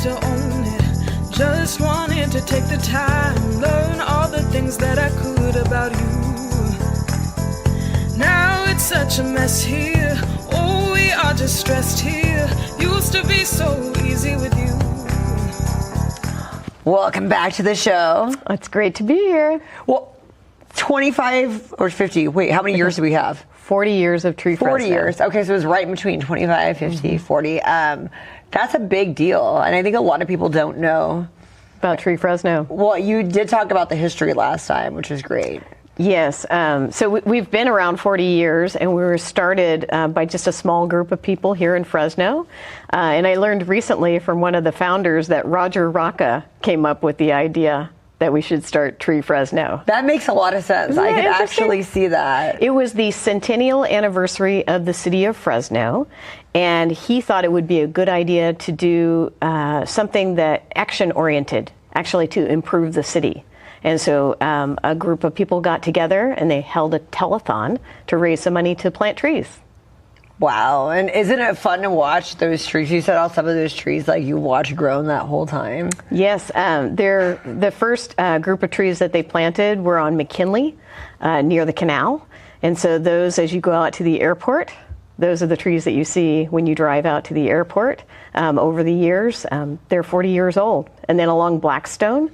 to own it. Just wanted to take the time, learn all the things that I could about you. Now it's such a mess here. Oh, we are just stressed here. Used to be so easy with you. Welcome back to the show. It's great to be here. Well, 25 or 50. Wait, how many years do we have? 40 years of Tree Fresno. 40 years. Okay, so it was right in between 25, 50, 40. That's a big deal. And I think a lot of people don't know about Tree Fresno. Well, you did talk about the history last time, which was great. Yes. So we've been around 40 years, and we were started by just a small group of people here in Fresno. And I learned recently from one of the founders that Roger Rocca came up with the idea that we should start Tree Fresno. That makes a lot of sense. I could actually see that. It was the centennial anniversary of the city of Fresno, and he thought it would be a good idea to do something that action-oriented, actually to improve the city. And so a group of people got together and they held a telethon to raise some money to plant trees. Wow. And isn't it fun to watch those trees? You said all some of those trees like you watch grown that whole time. Yes. They're the first group of trees that they planted were on McKinley near the canal. And so those, as you go out to the airport, those are the trees that you see when you drive out to the airport. Over the years, they're 40 years old. And then along Blackstone,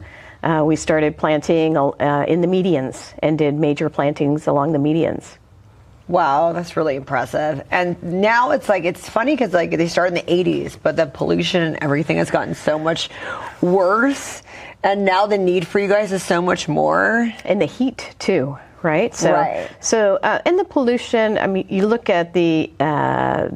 we started planting in the medians and did major plantings along the medians. Wow, that's really impressive. And now it's like, it's funny because like they started in the 80s, but the pollution and everything has gotten so much worse. And now the need for you guys is so much more. And the heat too, right? So, and the pollution, I mean, you look at the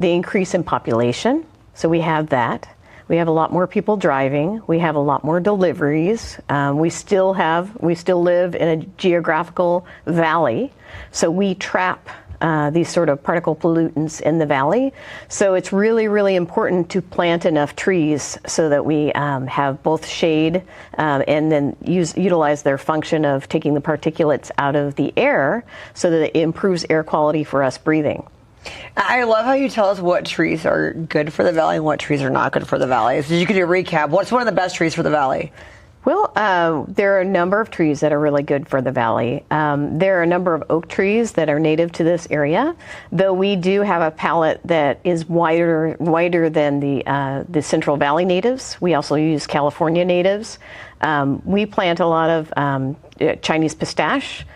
increase in population. So we have that. We have a lot more people driving. We have a lot more deliveries. We still live in a geographical valley. So we trap these sort of particle pollutants in the valley. So it's really, really important to plant enough trees so that we have both shade and then utilize their function of taking the particulates out of the air so that it improves air quality for us breathing. I love how you tell us what trees are good for the valley and what trees are not good for the valley. So you could do a recap. What's one of the best trees for the valley? Well, there are a number of trees that are really good for the valley. There are a number of oak trees that are native to this area, though we do have a palette that is wider than the Central Valley natives. We also use California natives. We plant a lot of Chinese pistache,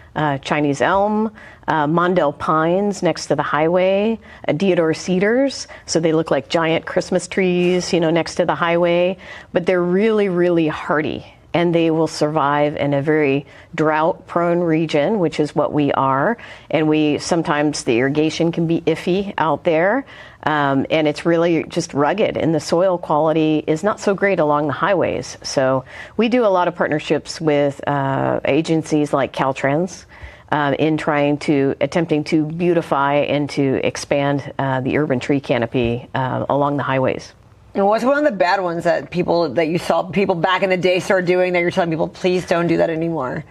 Chinese elm, Mondel pines next to the highway, deodar cedars, so they look like giant Christmas trees, next to the highway, but they're really, really hardy. And they will survive in a very drought-prone region, which is what we are. And sometimes the irrigation can be iffy out there, and it's really just rugged. And the soil quality is not so great along the highways. So we do a lot of partnerships with agencies like Caltrans in attempting to beautify and to expand the urban tree canopy along the highways. And what's one of the bad ones that you saw people back in the day start doing that you're telling people, please don't do that anymore?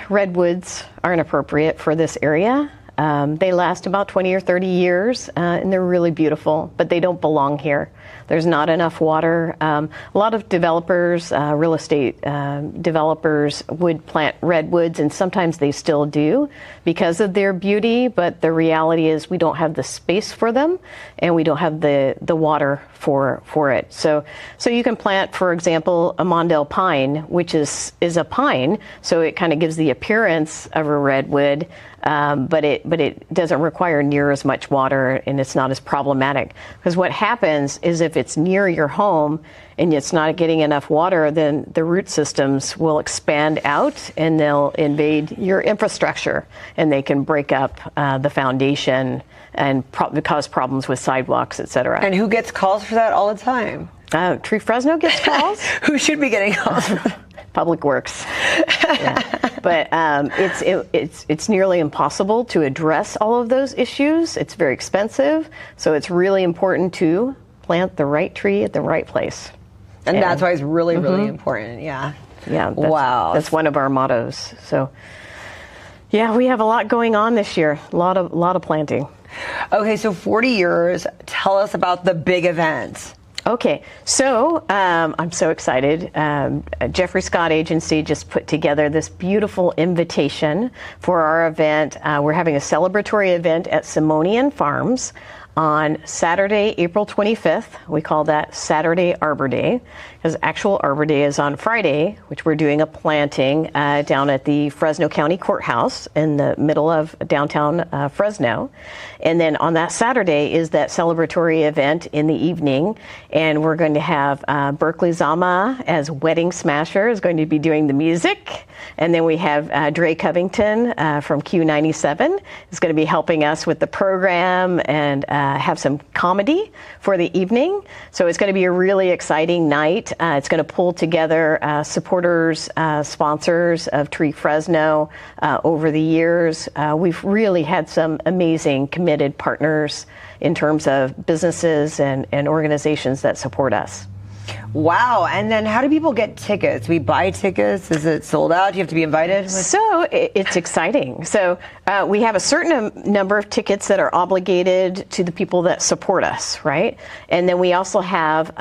Redwoods aren't appropriate for this area. They last about 20 or 30 years, and they're really beautiful, but they don't belong here. There's not enough water. A lot of developers, real estate developers would plant redwoods, and sometimes they still do because of their beauty, but the reality is we don't have the space for them, and we don't have the water for it. So you can plant, for example, a Mondel pine, which is a pine, so it kind of gives the appearance of a redwood, but it doesn't require near as much water, and it's not as problematic. Because what happens is if it's near your home and it's not getting enough water, then the root systems will expand out and they'll invade your infrastructure, and they can break up the foundation and cause problems with sidewalks, et cetera. And who gets calls for that all the time? Tree Fresno gets calls. Who should be getting calls for that? Public Works. Yeah. But it's nearly impossible to address all of those issues. It's very expensive, so it's really important to plant the right tree at the right place. And that's why it's really, really important. Yeah. Yeah. Wow. That's one of our mottos. So, yeah, we have a lot going on this year. A lot of planting. Okay, so 40 years. Tell us about the big events. Okay, so I'm so excited. Jeffrey Scott Agency just put together this beautiful invitation for our event. We're having a celebratory event at Simonian Farms on Saturday, April 25th. We call that Saturday Arbor Day, because actual Arbor Day is on Friday, which we're doing a planting down at the Fresno County Courthouse in the middle of downtown Fresno. And then on that Saturday is that celebratory event in the evening, and we're going to have Berkeley Zama as Wedding Smasher is going to be doing the music. And then we have Dre Covington from Q97 is going to be helping us with the program and have some comedy for the evening. So it's going to be a really exciting night. It's going to pull together supporters, sponsors of Tree Fresno over the years. We've really had some amazing committed partners in terms of businesses and organizations that support us. Wow. And then how do people get tickets? We buy tickets? Is it sold out? Do you have to be invited? So it's exciting. So we have a certain number of tickets that are obligated to the people that support us, right? And then we also have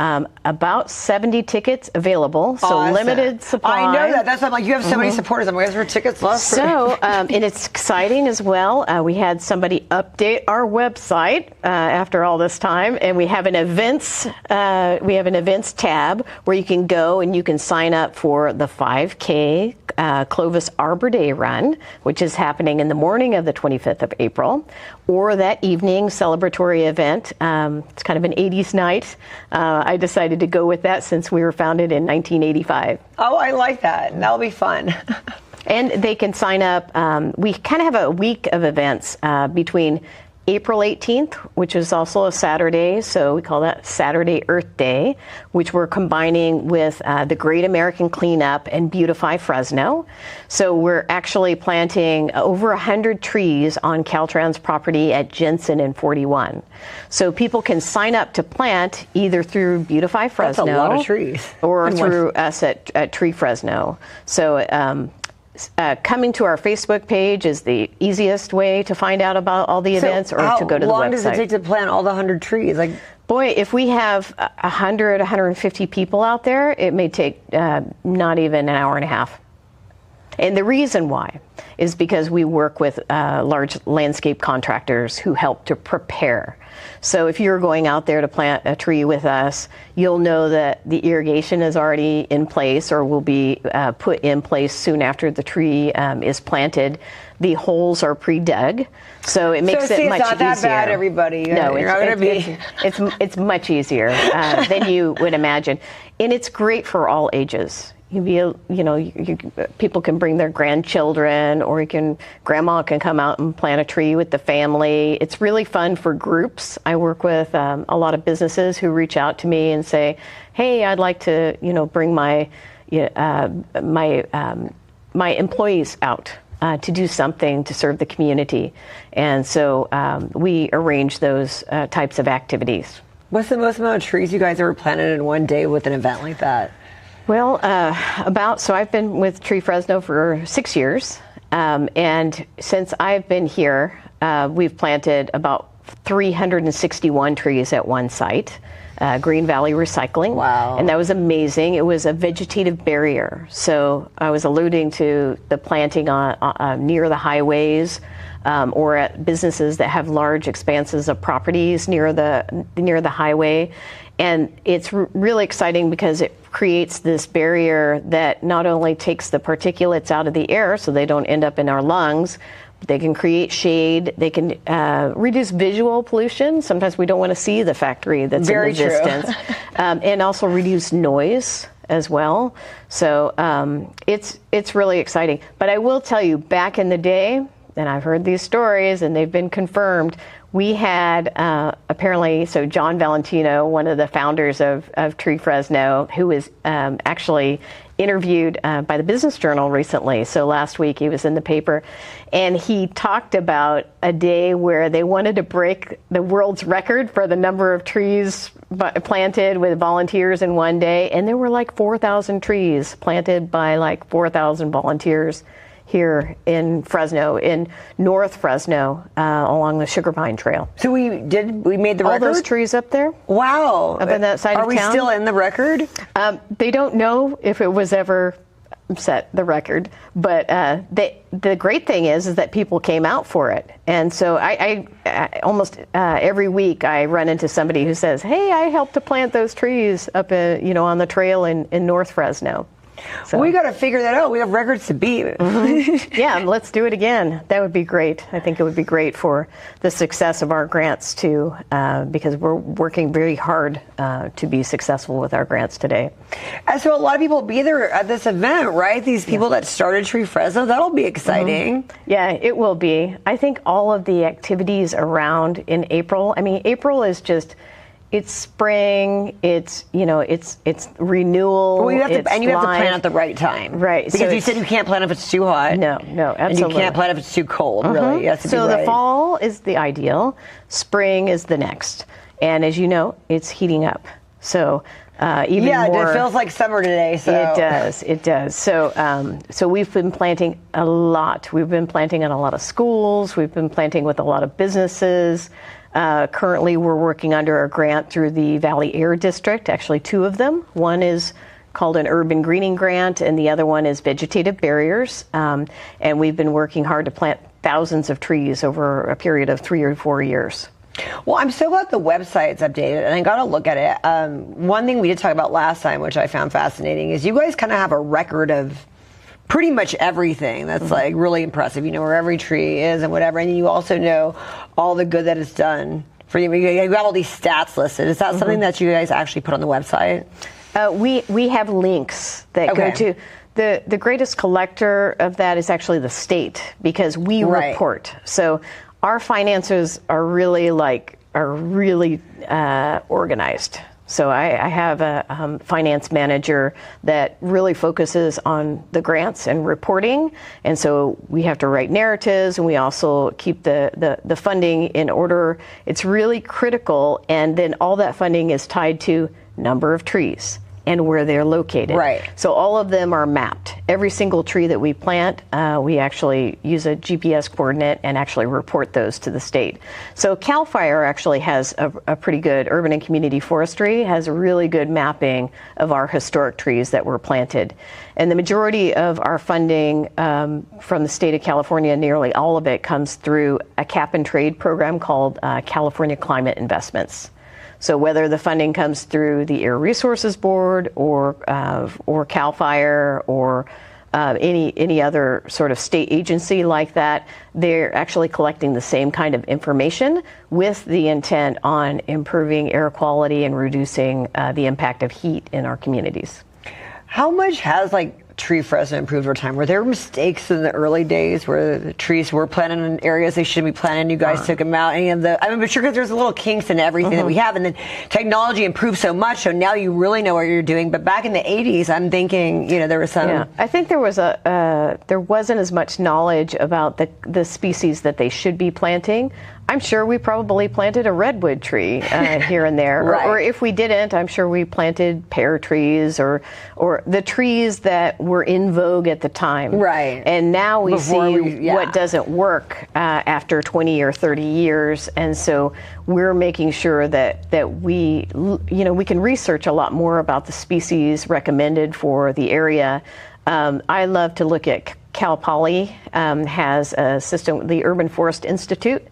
about 70 tickets available. So Awesome. Limited supply. I know that. That's why I'm like, you have so many supporters. I'm like, is there tickets left? So, and it's exciting as well. We had somebody update our website after all this time, and we have an events tab where you can go and you can sign up for the 5K Clovis Arbor Day run, which is happening in the morning of the 25th of April, or that evening celebratory event. It's kind of an 80s night. I decided to go with that since we were founded in 1985. Oh, I like that. That'll be fun. And they can sign up. We kind of have a week of events between April 18th, which is also a Saturday, so we call that Saturday Earth Day, which we're combining with the Great American Cleanup and Beautify Fresno. So we're actually planting over 100 trees on Caltrans property at Jensen and 41. So people can sign up to plant either through Beautify Fresno. That's a lot of trees. Or through us at Tree Fresno. So coming to our Facebook page is the easiest way to find out about all the events, or to go to the website. How long does it take to plant all the 100 trees? Like, boy, if we have 100, 150 people out there, it may take not even an hour and a half. And the reason why is because we work with large landscape contractors who help to prepare. So if you're going out there to plant a tree with us, you'll know that the irrigation is already in place or will be put in place soon after the tree is planted. The holes are pre-dug, so it makes it much easier. It's not that bad, everybody. No, you're not going to be. It's much easier than you would imagine, and it's great for all ages. People can bring their grandchildren, or grandma can come out and plant a tree with the family. It's really fun for groups. I work with a lot of businesses who reach out to me and say, "Hey, I'd like to, bring my employees out to do something to serve the community," and so we arrange those types of activities. What's the most amount of trees you guys ever planted in one day with an event like that? Well, so I've been with Tree Fresno for 6 years, and since I've been here, we've planted about 361 trees at one site, Green Valley Recycling. Wow. And that was amazing. It was a vegetative barrier. So I was alluding to the planting on near the highways, or at businesses that have large expanses of properties near the highway. And it's really exciting because it creates this barrier that not only takes the particulates out of the air so they don't end up in our lungs, but they can create shade, they can reduce visual pollution. Sometimes we don't want to see the factory that's in the distance. And also reduce noise as well. So it's really exciting. But I will tell you, back in the day, and I've heard these stories and they've been confirmed, we had apparently, so John Valentino, one of the founders of Tree Fresno, who was actually interviewed by the Business Journal recently. So last week he was in the paper, and he talked about a day where they wanted to break the world's record for the number of trees planted with volunteers in one day, and there were like 4,000 trees planted by like 4,000 volunteers here in Fresno, in North Fresno, along the Sugar Pine Trail. So we made the All record? those trees up there. Wow. Up in that side of Are we town. still in the record? They don't know if it was ever set the record, but the great thing is that people came out for it, and so I almost every week I run into somebody who says, "Hey, I helped to plant those trees up on the trail in North Fresno." So. We got to figure that out. We have records to beat. Yeah, let's do it again. That would be great. I think it would be great for the success of our grants too, because we're working very hard to be successful with our grants today. And so a lot of people will be there at this event, right? These people that started Tree Fresno, that'll be exciting. Yeah, it will be. I think all of the activities around in April, I mean, April is just, it's spring, it's renewal. Well, you have to live. plant at the right time. Right. Because you said you can't plant if it's too hot. No, absolutely. And you can't plant if it's too cold, really. It has to So be right. the fall is the ideal, spring is the next. And as you know, it's heating up. So even more. It feels like summer today. So. It does. So we've been planting a lot. We've been planting in a lot of schools. We've been planting with a lot of businesses. Currently, we're working under a grant through the Valley Air District, actually 2 of them. One is called an Urban Greening Grant, and the other one is Vegetative Barriers. And we've been working hard to plant thousands of trees over a period of 3 or 4 years. Well, I'm so glad the website's updated, and I got to look at it. One thing we did talk about last time, which I found fascinating, is you guys kind of have a record of pretty much everything. That's like really impressive. You know where every tree is and whatever, and you also know all the good that it's done for you. You got all these stats listed. Is that something that you guys actually put on the website? We have links that go to. The greatest collector of that is actually the state, because we report. So our finances are really organized. So I have a finance manager that really focuses on the grants and reporting, and so we have to write narratives, and we also keep the funding in order. It's really critical, and then all that funding is tied to number of trees and where they're located. Right. So all of them are mapped. Every single tree that we plant, we actually use a GPS coordinate and actually report those to the state. So CAL FIRE actually has a pretty good, Urban and Community Forestry has a really good mapping of our historic trees that were planted. And the majority of our funding from the state of California, nearly all of it, comes through a cap and trade program called California Climate Investments. So whether the funding comes through the Air Resources Board or CAL FIRE or any other sort of state agency like that, they're actually collecting the same kind of information with the intent on improving air quality and reducing the impact of heat in our communities. How much has Tree Fresno improved over time? Were there mistakes in the early days where the trees were planted in areas they shouldn't be planted and you guys took them out? I'm sure because there's little kinks in everything that we have, and then technology improved so much, so now you really know what you're doing. But back in the 80s, I'm thinking, there was some... Yeah, I think there wasn't as much knowledge about the species that they should be planting. I'm sure we probably planted a redwood tree here and there, Right. or if we didn't, I'm sure we planted pear trees or the trees that were in vogue at the time. Right. And now we see what doesn't work after 20 or 30 years, and so we're making sure that we can research a lot more about the species recommended for the area. I love to look at Cal Poly has a system, the Urban Forest Institute,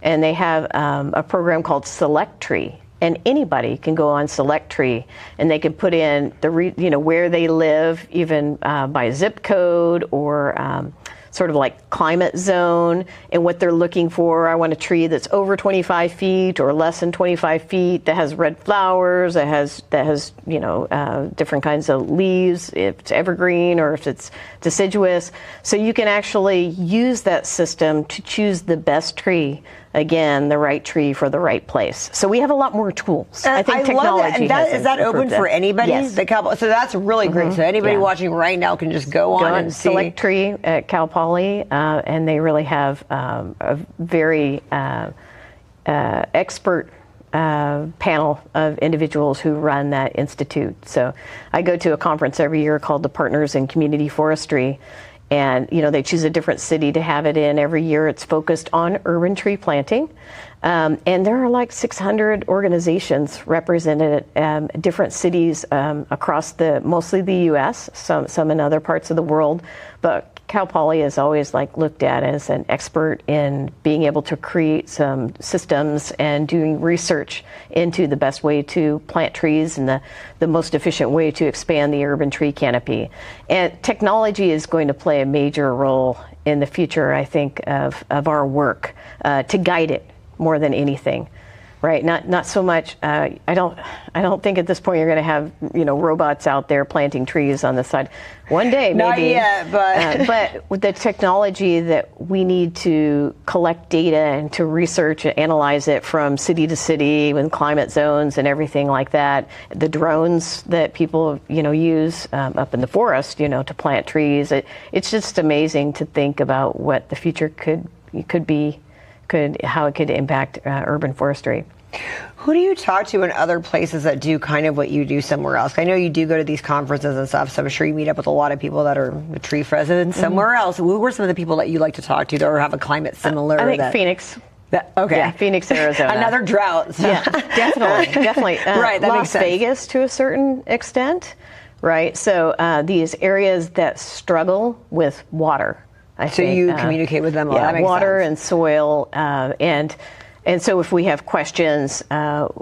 and they have a program called Select Tree. And anybody can go on Select Tree, and they can put in where they live, even by zip code or sort of like climate zone, and what they're looking for. I want a tree that's over 25 feet or less than 25 feet, that has red flowers, that has different kinds of leaves, if it's evergreen or if it's deciduous. So you can actually use that system to choose the best tree. Again, the right tree for the right place. So we have a lot more tools. I think technology is that open for anybody? Yes. So that's really great. So anybody watching right now can just go on and see. Select Tree at Cal Poly, and they really have a very expert panel of individuals who run that institute. So I go to a conference every year called the Partners in Community Forestry. And, they choose a different city to have it in. Every year it's focused on urban tree planting. And there are like 600 organizations represented at different cities across mostly the U.S., some in other parts of the world. But Cal Poly is always looked at as an expert in being able to create some systems and doing research into the best way to plant trees and the most efficient way to expand the urban tree canopy. And technology is going to play a major role in the future, I think, of our work to guide it more than anything. Right, not so much. I don't think at this point you're going to have robots out there planting trees on the side. One day, maybe. Not yet, but with the technology that we need to collect data and to research and analyze it from city to city with climate zones and everything like that, the drones that people use up in the forest to plant trees. It's just amazing to think about what the future could be. How it could impact urban forestry. Who do you talk to in other places that do kind of what you do somewhere else? I know you do go to these conferences and stuff, so I'm sure you meet up with a lot of people that are tree presidents somewhere else. Who are some of the people that you like to talk to or have a climate similar? I think Phoenix. Okay. Yeah, Phoenix, Arizona. Another drought. So. Yeah, definitely. Right, that Las makes sense. Vegas to a certain extent, right? So these areas that struggle with water. So you communicate with them. Yeah, that makes water sense. and soil, and so if we have questions,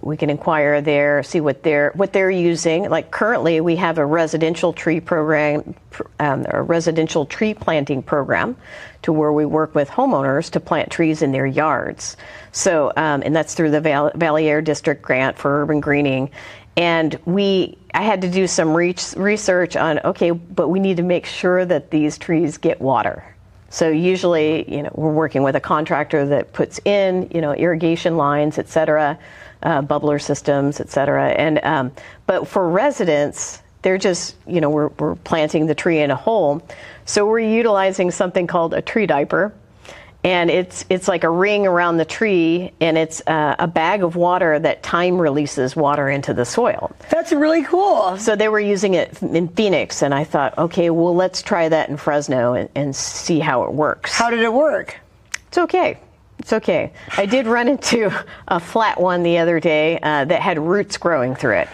we can inquire there, see what they're using. Like currently, we have a residential tree program, a residential tree planting program, to where we work with homeowners to plant trees in their yards. So, and that's through the Valley Air District grant for urban greening. And I had to do some research on, but we need to make sure that these trees get water. So usually, we're working with a contractor that puts in, irrigation lines, et cetera, bubbler systems, et cetera. And, but for residents, they're just, we're planting the tree in a hole. So we're utilizing something called a tree diaper. And it's like a ring around the tree, and it's a bag of water that time releases water into the soil. That's really cool. So they were using it in Phoenix, and I thought, okay, well, let's try that in Fresno and see how it works. How did it work? It's okay. It's okay. I did run into a flat one the other day that had roots growing through it,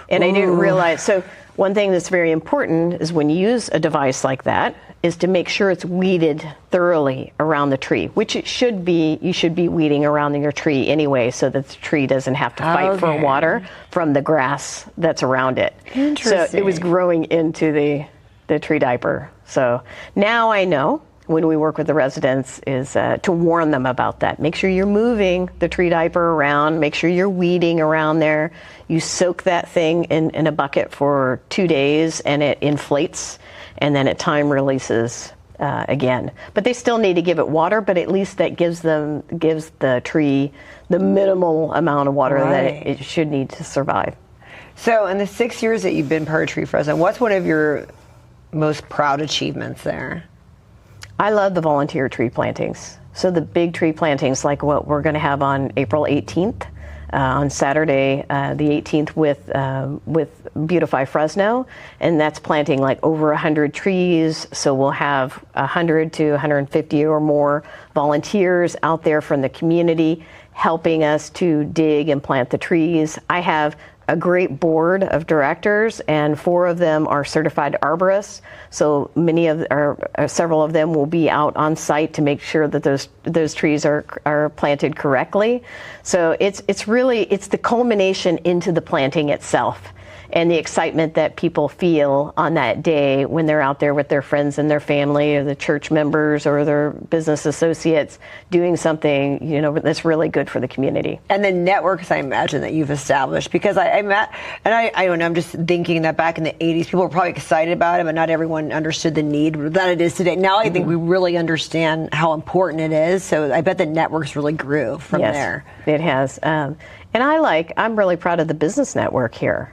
and I didn't realize. So one thing that's very important is when you use a device like that is to make sure it's weeded thoroughly around the tree, which it should be. You should be weeding around your tree anyway, so that the tree doesn't have to fight for water from the grass that's around it. Interesting. So it was growing into the tree diaper. So now I know when we work with the residents is to warn them about that. Make sure you're moving the tree diaper around. Make sure you're weeding around there. You soak that thing in a bucket for 2 days, and it inflates, and then at time releases again. But they still need to give it water, but at least that gives the tree the minimal amount of water that it should need to survive. So in the 6 years that you've been part of Tree President, what's one of your most proud achievements there? I love the volunteer tree plantings. So the big tree plantings, like what we're going to have on April 18th, on Saturday, the 18th, with Beautify Fresno, and that's planting like over 100 trees. So we'll have 100 to 150 or more volunteers out there from the community helping us to dig and plant the trees. I have a great board of directors, and 4 of them are certified arborists. So several of them will be out on site to make sure that those trees are planted correctly. So it's the culmination into the planting itself, and the excitement that people feel on that day when they're out there with their friends and their family, or the church members or their business associates doing something, that's really good for the community. And the networks, I imagine, that you've established, because I don't know, I'm just thinking that back in the 80s, people were probably excited about it, but not everyone understood the need that it is today. Now I think we really understand how important it is. So I bet the networks really grew from there. It has. And I'm really proud of the business network here.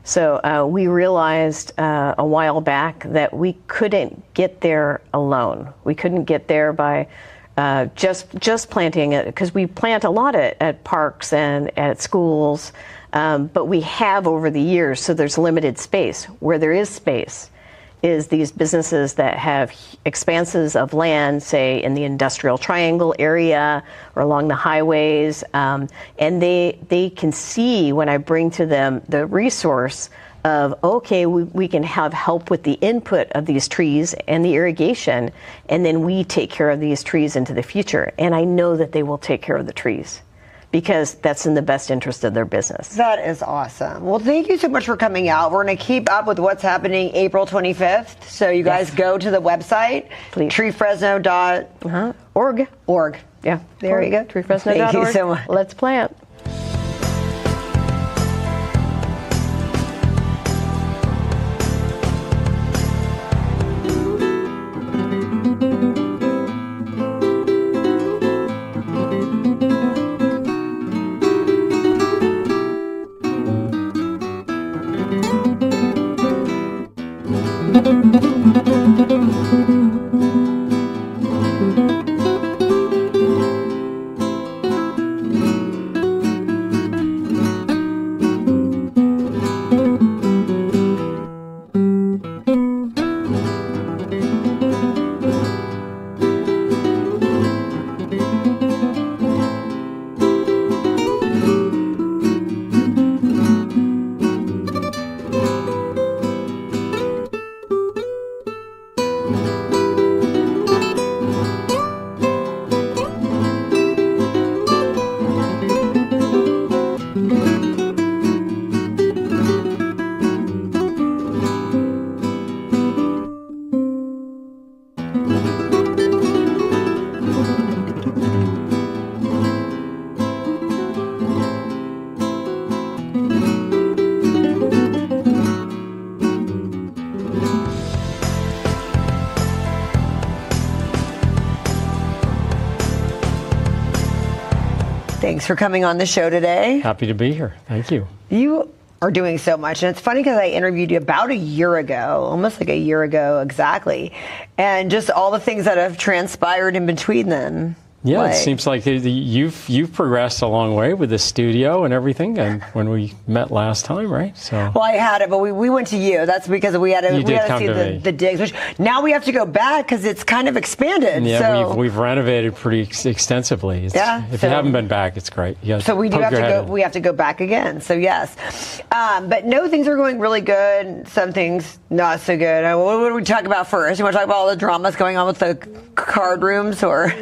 So we realized a while back that we couldn't get there alone. We couldn't get there by just planting it, because we plant a lot at parks and at schools, but we have over the years, so there's limited space. Where there is space is these businesses that have expanses of land, say in the industrial triangle area or along the highways, and they can see when I bring to them the resource of, okay, we can have help with the input of these trees and the irrigation, and then we take care of these trees into the future. And I know that they will take care of the trees, because that's in the best interest of their business. That is awesome. Well, thank you so much for coming out. We're going to keep up with what's happening April 25th. So you guys go to the website, please. treefresno.org. Org. Yeah. There you go. treefresno.org. Thank you so much. Let's plant. Thanks for coming on the show today. Happy to be here. Thank you. You are doing so much, and it's funny because I interviewed you about a year ago, almost like a year ago exactly, and just all the things that have transpired in between then. Yeah, it seems like you've progressed a long way with the studio and everything, and when we met last time, right? So. Well, I had it, but we went to you. That's because we had to see the digs. Which now we have to go back because it's kind of expanded. Yeah, so. we've renovated pretty extensively. If you haven't been back, it's great. So we do have to go. We have to go back again. So yes, but no, things are going really good. Some things not so good. What do we talk about first? You want to talk about all the dramas going on with the card rooms, or?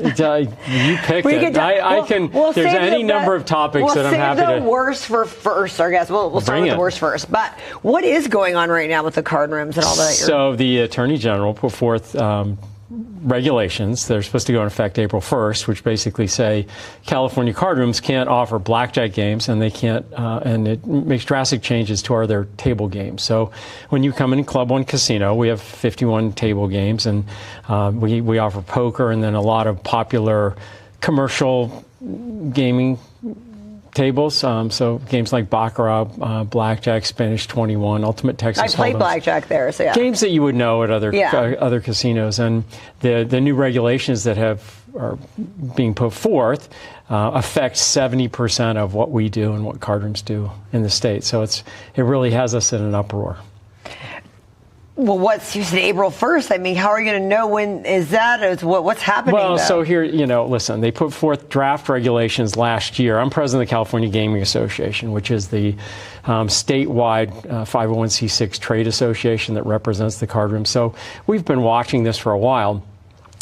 You picked it. I can. There's any number of topics that I'm happy to. We'll save the worst for first, I guess. We'll start with the worst first. But what is going on right now with the card rooms and all that? So the Attorney General put forth regulations. They're supposed to go in effect April 1st, which basically say California card rooms can't offer blackjack games, and they can't, and it makes drastic changes to their table games. So when you come in Club One Casino, we have 51 table games, and we offer poker and then a lot of popular commercial gaming tables, so games like Baccarat, Blackjack, Spanish 21, Ultimate Texas Hold'em. I played Blackjack there, so yeah. Games that you would know at other casinos, and the new regulations that are being put forth affect 70% of what we do and what card rooms do in the state. So it really has us in an uproar. Well, you said April 1st. I mean, how are you going to know when is that? What's happening? Well, so here, listen, they put forth draft regulations last year. I'm president of the California Gaming Association, which is the statewide 501c6 trade association that represents the card room. So we've been watching this for a while.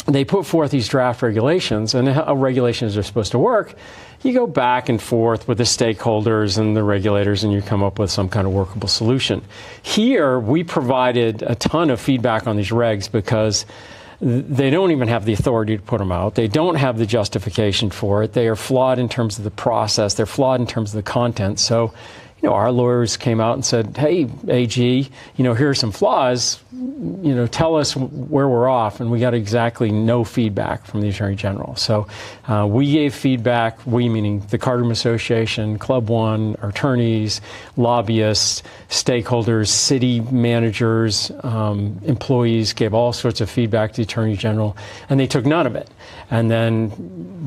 They put forth these draft regulations, and how regulations are supposed to work. You go back and forth with the stakeholders and the regulators, and you come up with some kind of workable solution. Here, we provided a ton of feedback on these regs because they don't even have the authority to put them out. They don't have the justification for it. They are flawed in terms of the process. They're flawed in terms of the content. So, our lawyers came out and said, hey, AG, here are some flaws. Tell us where we're off. And we got exactly no feedback from the Attorney General. So we gave feedback, we meaning the Card Room Association, Club One, our attorneys, lobbyists, stakeholders, city managers, employees, gave all sorts of feedback to the Attorney General, and they took none of it. And then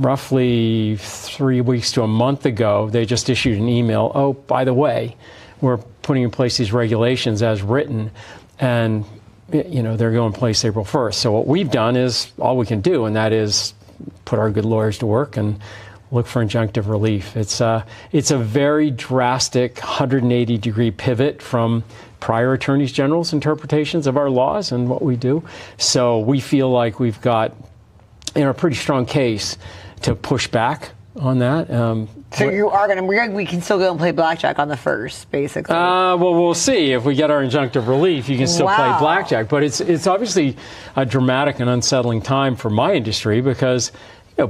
roughly 3 weeks to a month ago, they just issued an email, oh, by the way, we're putting in place these regulations as written. And they're going to place April 1st. So what we've done is all we can do, and that is put our good lawyers to work and look for injunctive relief. It's a very drastic 180-degree pivot from prior attorneys general's interpretations of our laws and what we do. So we feel like we've got a pretty strong case to push back on that. So you are we can still go and play blackjack on the 1st, basically. Well, we'll see. If we get our injunctive relief, you can still play blackjack. But it's obviously a dramatic and unsettling time for my industry because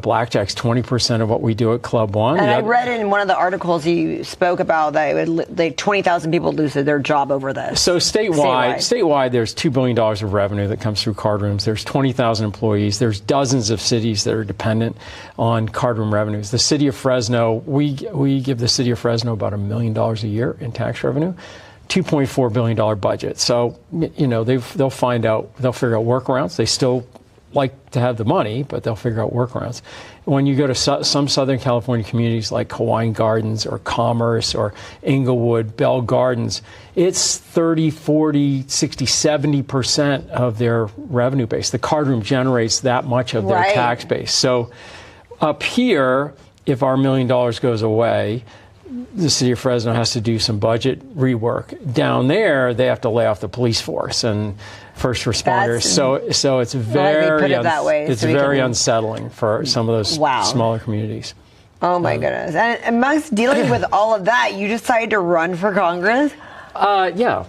blackjack's 20% of what we do at Club One. And I read in one of the articles you spoke about that 20,000 people lose their job over this. So statewide, there's $2 billion of revenue that comes through card rooms. There's 20,000 employees. There's dozens of cities that are dependent on card room revenues. The city of Fresno, we give the city of Fresno about $1 million a year in tax revenue. $2.4 billion budget. So, they'll figure out workarounds. They still like to have the money, but they'll figure out workarounds. When you go to some Southern California communities like Hawaiian Gardens or Commerce or Inglewood, Bell Gardens, it's 30, 40, 60, 70% of their revenue base. The card room generates that much of their tax base. So up here, if our $1 million goes away, the city of Fresno has to do some budget rework. Down there, they have to lay off the police force and first responders. So it's very unsettling for some of those smaller communities. Oh my goodness! And amongst dealing with all of that, you decided to run for Congress? Yeah.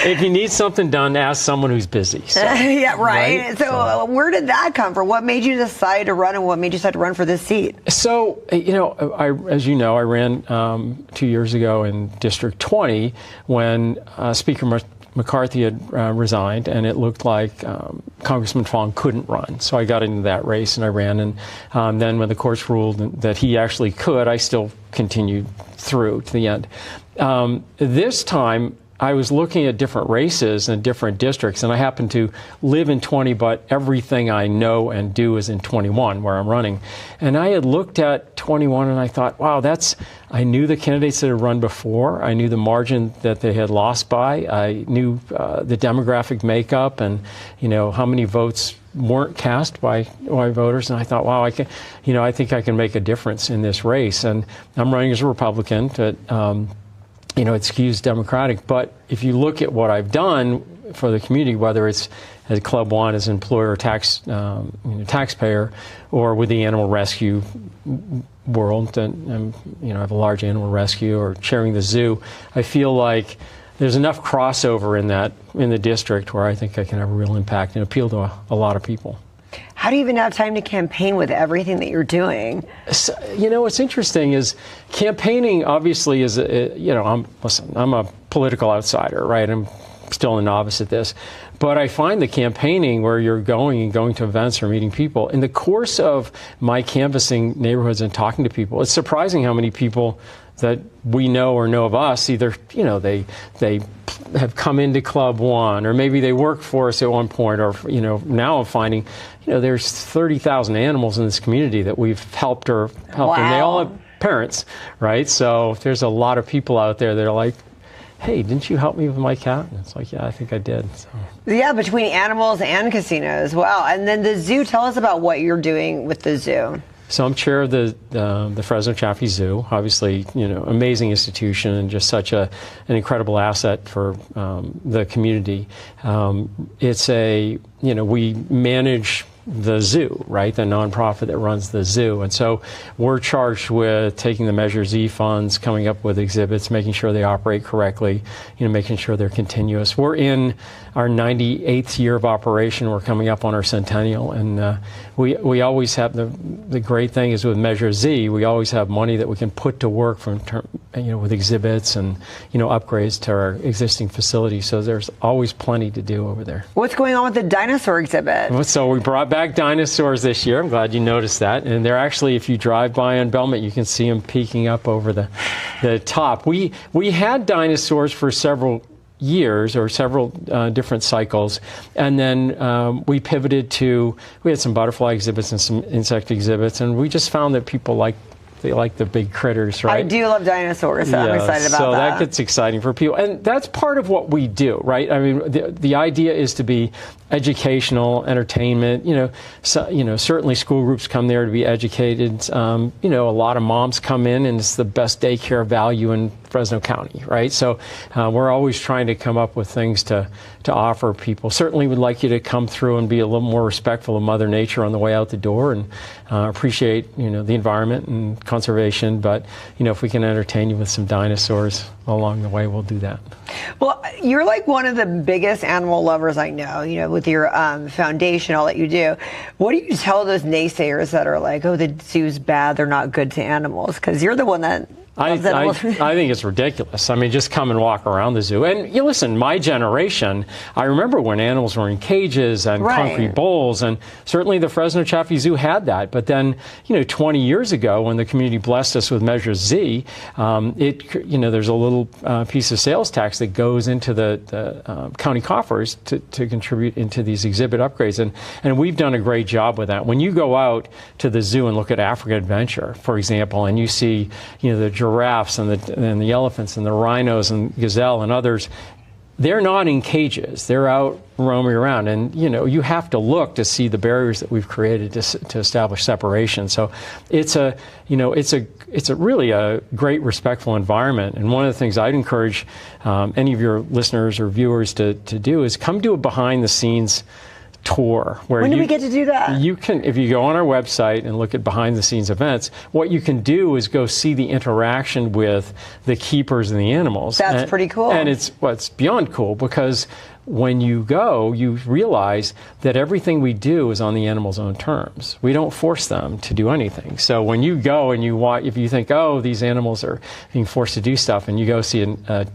If you need something done, ask someone who's busy. So, yeah, right. So where did that come from? What made you decide to run, and what made you decide to run for this seat? So, as you know, I ran 2 years ago in District 20 when Speaker McCarthy had resigned, and it looked like Congressman Fong couldn't run. So I got into that race, and I ran. And then when the courts ruled that he actually could, I still continued through to the end. This time, I was looking at different races and different districts, and I happen to live in 20, but everything I know and do is in 21, where I'm running. And I had looked at 21, and I thought, wow, I knew the candidates that had run before. I knew the margin that they had lost by. I knew the demographic makeup and, how many votes weren't cast by voters. And I thought, wow, I think I can make a difference in this race. And I'm running as a Republican, but it skews Democratic. But if you look at what I've done for the community, whether it's at Club One as an employer taxpayer, or with the animal rescue world, and I have a large animal rescue, or chairing the zoo, I feel like there's enough crossover in the district where I think I can have a real impact and appeal to a lot of people. How do you even have time to campaign with everything that you're doing? So, what's interesting is campaigning obviously is, I'm a political outsider, right? I'm still a novice at this. But I find the campaigning where you're going to events or meeting people, in the course of my canvassing neighborhoods and talking to people, it's surprising how many people that we know or know of us, either, they have come into Club One, or maybe they worked for us at one point, or, now I'm finding, there's 30,000 animals in this community that we've helped. Wow. And they all have parents, right? So there's a lot of people out there that are like, hey, didn't you help me with my cat? And it's like, yeah, I think I did. So. Yeah, between animals and casinos. Wow. And then the zoo, tell us about what you're doing with the zoo. So I'm chair of the Fresno Chaffee Zoo, obviously, amazing institution and just such an incredible asset for the community. We manage the zoo, right? The nonprofit that runs the zoo. And so we're charged with taking the Measure Z funds, coming up with exhibits, making sure they operate correctly, making sure they're continuous. We're in our 98th year of operation. We're coming up on our centennial, and we always have the great thing is with Measure Z, we always have money that we can put to work with exhibits and upgrades to our existing facilities. So there's always plenty to do over there. What's going on with the dinosaur exhibit? So we brought back dinosaurs this year. I'm glad you noticed that. And they're actually, if you drive by on Belmont, you can see them peeking up over the top. We had dinosaurs for several years, or several different cycles, and then we pivoted we had some butterfly exhibits and some insect exhibits, and we just found that people like They like the big critters, right? I do love dinosaurs, so I'm excited about so that. that gets exciting for people. And that's part of what we do, right? I mean, the idea is to be educational, entertainment. Certainly school groups come there to be educated. A lot of moms come in, and it's the best daycare value in Fresno County, right? So we're always trying to come up with things to offer people. Certainly would like you to come through and be a little more respectful of Mother Nature on the way out the door, and appreciate, the environment and conservation. But, if we can entertain you with some dinosaurs along the way, we'll do that. Well, you're like one of the biggest animal lovers I know, with your foundation, all that you do. What do you tell those naysayers that are like, oh, the zoo's bad, they're not good to animals? Because you're the one that... I think it's ridiculous. I mean, just come and walk around the zoo. And listen, my generation, I remember when animals were in cages and concrete bowls, and certainly the Fresno Chaffee Zoo had that. But then, 20 years ago, when the community blessed us with Measure Z, there's a little piece of sales tax that goes into the county coffers to contribute into these exhibit upgrades. And we've done a great job with that. When you go out to the zoo and look at African Adventure, for example, and you see, the giraffes and the elephants and the rhinos and gazelle and others, they're not in cages. They're out roaming around, and you have to look to see the barriers that we've created to establish separation. So it's a really a great, respectful environment. And one of the things I'd encourage any of your listeners or viewers to do is come do a behind the scenes tour. When do we get to do that? You can, if you go on our website and look at behind the scenes events, what you can do is go see the interaction with the keepers and the animals. That's pretty cool. And it's beyond cool, because when you go, you realize that everything we do is on the animal's own terms. We don't force them to do anything. So when you go and you watch, if you think, oh, these animals are being forced to do stuff, and you go see a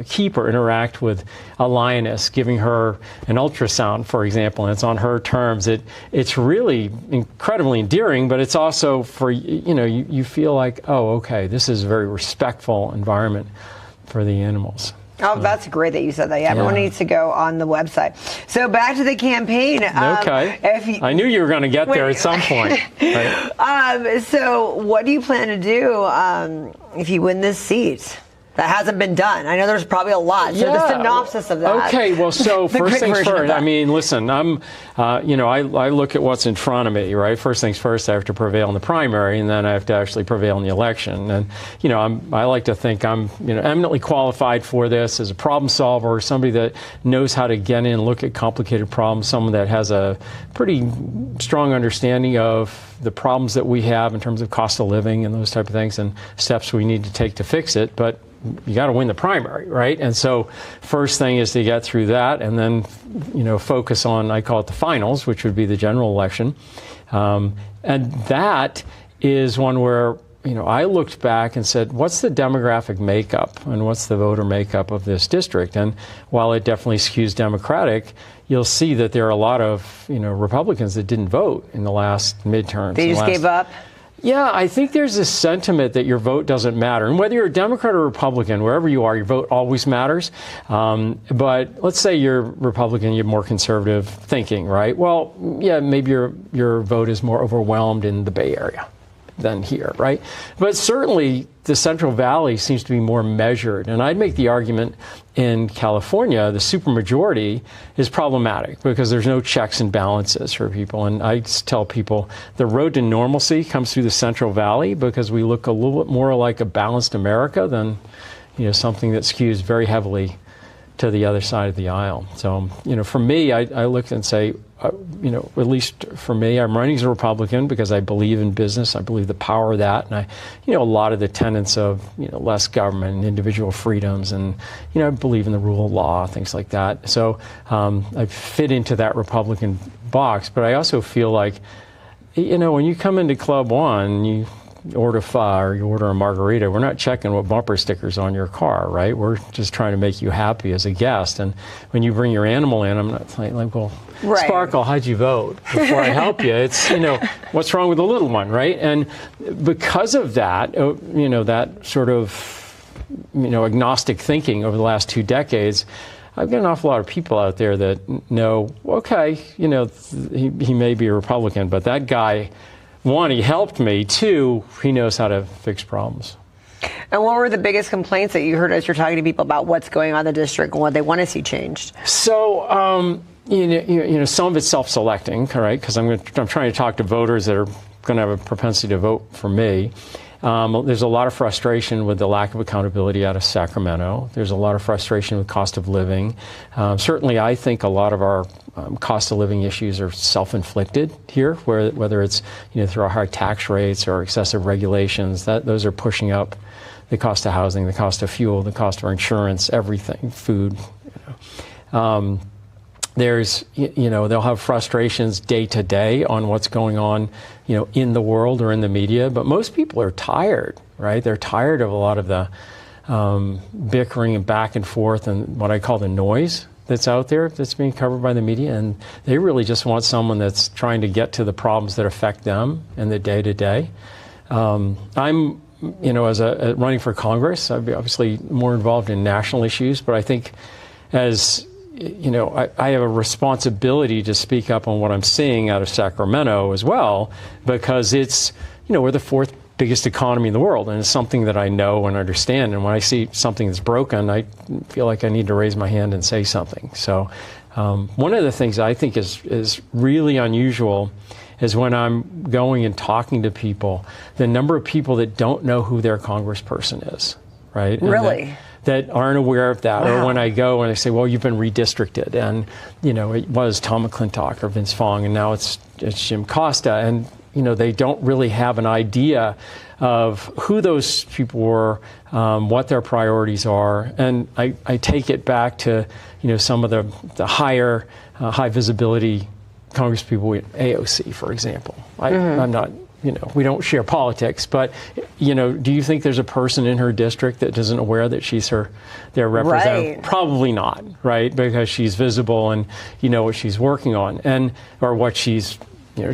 keeper interact with a lioness, giving her an ultrasound, for example, and it's on her terms, it's really incredibly endearing, but it's also for, you feel like, oh, okay, this is a very respectful environment for the animals. Oh, that's great that you said that. Yeah, everyone needs to go on the website. So back to the campaign. Okay. I knew you were going to get there at some point. Right? So what do you plan to do if you win this seat? That hasn't been done. I know there's probably a lot. So the synopsis of that. Okay, well, so first things first. I mean, listen, I look at what's in front of me, right? First things first, I have to prevail in the primary, and then I have to actually prevail in the election. And, I like to think I'm, eminently qualified for this as a problem solver, somebody that knows how to get in and look at complicated problems, someone that has a pretty strong understanding of the problems that we have in terms of cost of living and those type of things and steps we need to take to fix it. But you got to win the primary, right? And so first thing is to get through that, and then, focus on, I call it the finals, which would be the general election. And that is one where, I looked back and said, what's the demographic makeup and what's the voter makeup of this district? And while it definitely skews Democratic, you'll see that there are a lot of, Republicans that didn't vote in the last midterms. They just gave up? Yeah, I think there's this sentiment that your vote doesn't matter. And whether you're a Democrat or Republican, wherever you are, your vote always matters. But let's say you're Republican, you're more conservative thinking, right? Well, yeah, maybe your vote is more overwhelmed in the Bay Area than here, right? But certainly the Central Valley seems to be more measured. And I'd make the argument in California, the supermajority is problematic because there's no checks and balances for people. And I tell people the road to normalcy comes through the Central Valley because we look a little bit more like a balanced America than, something that skews very heavily to the other side of the aisle. So, for me, I look and say, at least for me, I'm running as a Republican because I believe in business. I believe the power of that. And a lot of the tenets of, less government and individual freedoms. And, I believe in the rule of law, things like that. So I fit into that Republican box. But I also feel like, when you come into Club One, you order pho or you order a margarita, we're not checking what bumper stickers on your car, right? We're just trying to make you happy as a guest. And when you bring your animal in, I'm not like, well, right. Sparkle, how'd you vote? Before I help you, it's, what's wrong with the little one, right? And because of that, that sort of, agnostic thinking over the last 2 decades, I've got an awful lot of people out there that know, okay, he may be a Republican, but that guy one, he helped me. Two, he knows how to fix problems. And what were the biggest complaints that you heard as you're talking to people about what's going on in the district and what they want to see changed? So, some of it's self-selecting, right? Because I'm trying to talk to voters that are going to have a propensity to vote for me. There's a lot of frustration with the lack of accountability out of Sacramento. There's a lot of frustration with cost of living. Certainly, I think a lot of our cost of living issues are self-inflicted here, whether it's through our high tax rates or excessive regulations. Those are pushing up the cost of housing, the cost of fuel, the cost of our insurance, everything, food. They'll have frustrations day to day on what's going on, in the world or in the media. But most people are tired, right? They're tired of a lot of the bickering and back and forth and what I call the noise that's out there that's being covered by the media. And they really just want someone that's trying to get to the problems that affect them in the day to day. I'm, as running for Congress, I'd be obviously more involved in national issues, but I think as I have a responsibility to speak up on what I'm seeing out of Sacramento as well, because it's, we're the fourth biggest economy in the world, and it's something that I know and understand. And when I see something that's broken, I feel like I need to raise my hand and say something. So one of the things I think is really unusual is when I'm going and talking to people, the number of people that don't know who their congressperson is, right? Really? That aren't aware of that. Wow. Or when I go and I say, well, you've been redistricted, and it was Tom McClintock or Vince Fong, and now it's Jim Costa, and they don't really have an idea of who those people were, what their priorities are. And I take it back to some of the higher high visibility congresspeople, AOC, for example. I'm not. We don't share politics, but, do you think there's a person in her district that isn't aware that she's their representative? Right. Probably not, right? Because she's visible and what she's working on or what she's,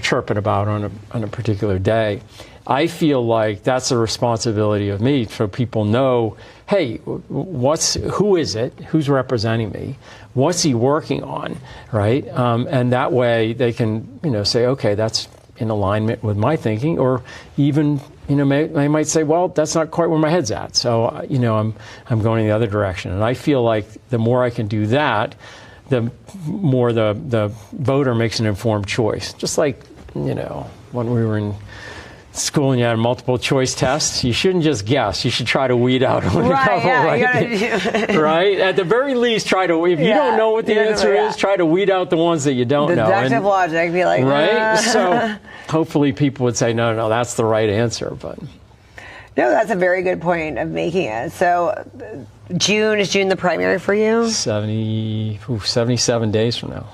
chirping about on a particular day. I feel like that's a responsibility of me, so people know, hey, who is it? Who's representing me? What's he working on, right? And that way they can, say, okay, that's in alignment with my thinking, or even, they might say, well, that's not quite where my head's at. So, I'm going the other direction. And I feel like the more I can do that, the more the voter makes an informed choice. Just like, when we were in school and you had multiple choice tests, you shouldn't just guess. You should try to weed out a couple, right? Right? At the very least, if you don't know what the answer is, try to weed out the ones that you don't know. Deductive logic, be like, right? So hopefully people would say, no, that's the right answer. But no, that's a very good point of making it. So is June the primary for you? 77 days from now.